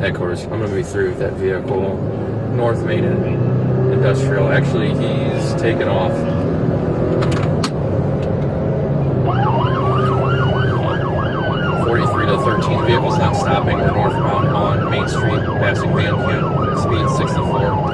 headquarters. I'm going to be through that vehicle. North Main and Industrial. Actually, he's taken off. The 13 vehicle's not stopping. We're northbound on Main Street, passing Van Camp, speed 64.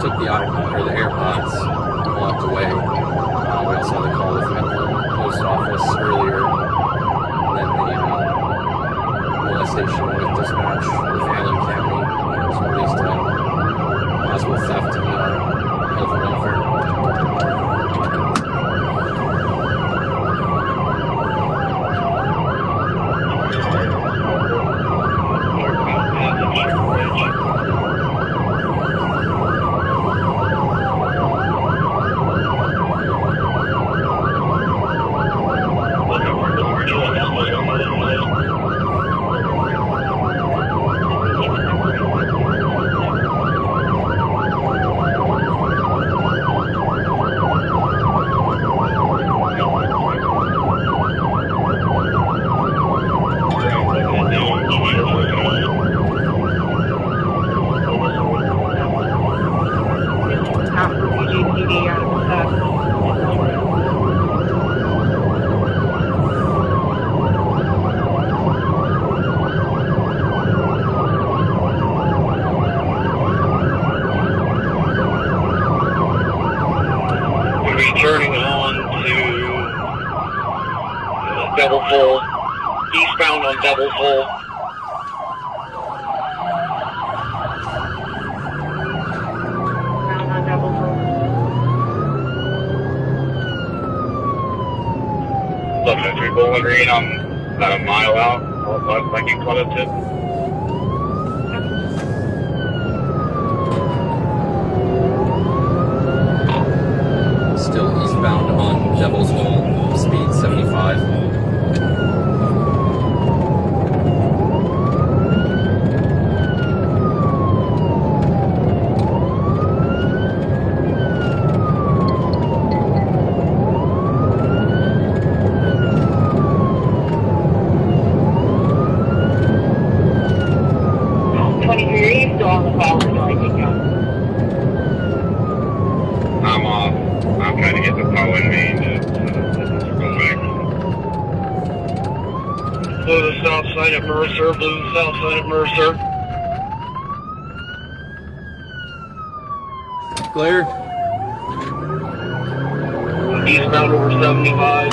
Took the Earbuds and walked away. We also had a call from the post office earlier, and then the molestation with dispatch with Allen County was released possible theft and health and welfare. Turning on to Double Full, eastbound on Double Full. Bound on Double Full. Looking at 3 Bowling Green, I'm about a mile out, like you caught up to. Still eastbound on Devil's Hole, speed 75. I'm trying to get the power in me to go back. Blue to the south side of Mercer, blue to the south side of Mercer. Clear. Eastbound over 75.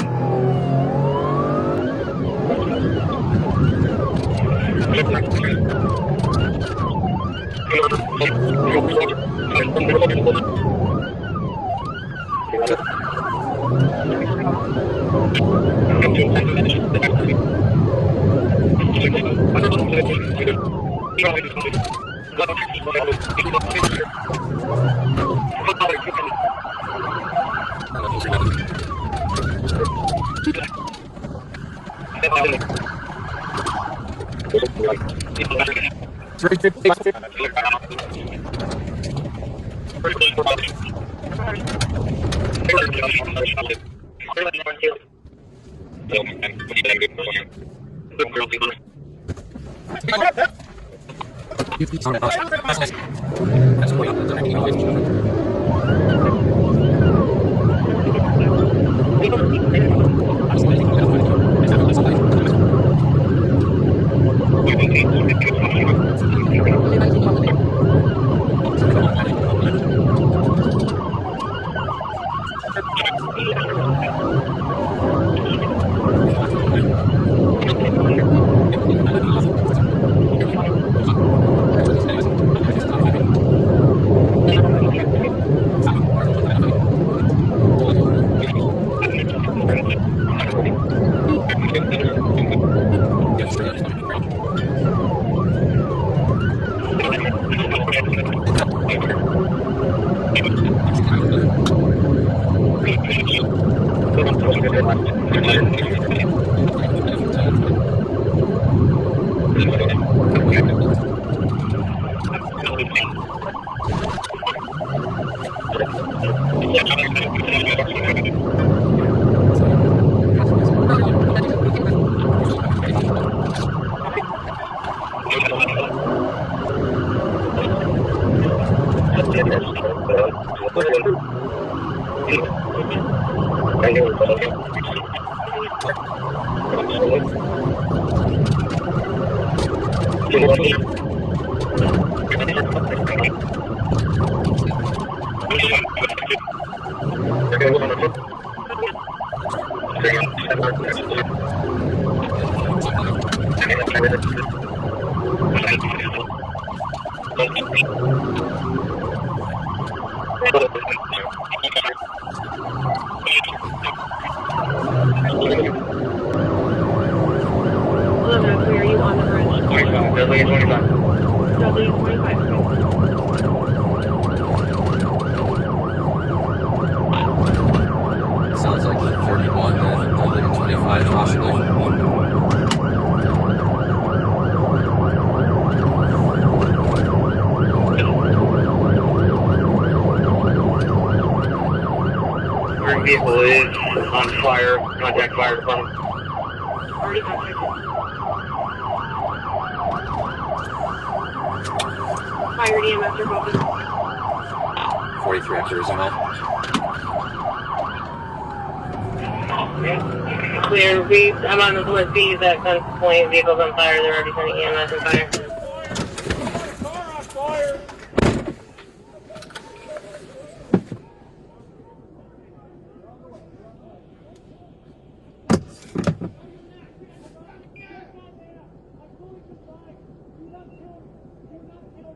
Sounds like 31 and like 25 possibly. Your vehicle is on fire. Contact fire department. Already contacted. Fire EMS are focused. 43 actors on that. Clear. I'm on the list. These at gunpoint. Vehicles on fire. They're already sending EMS and fire.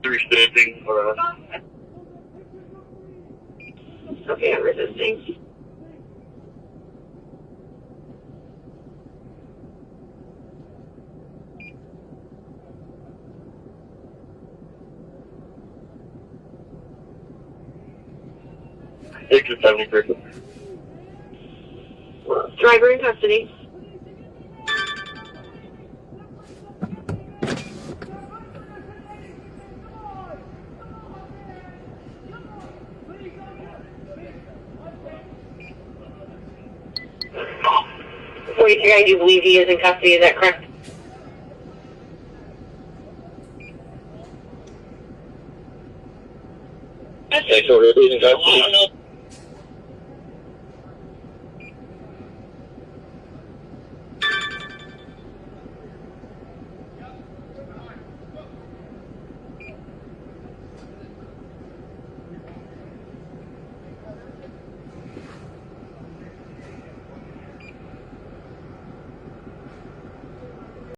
Resisting. Okay, I'm resisting. Exit 73. Driver in custody. I do believe he is in custody. Is that correct? Okay, so he's in custody.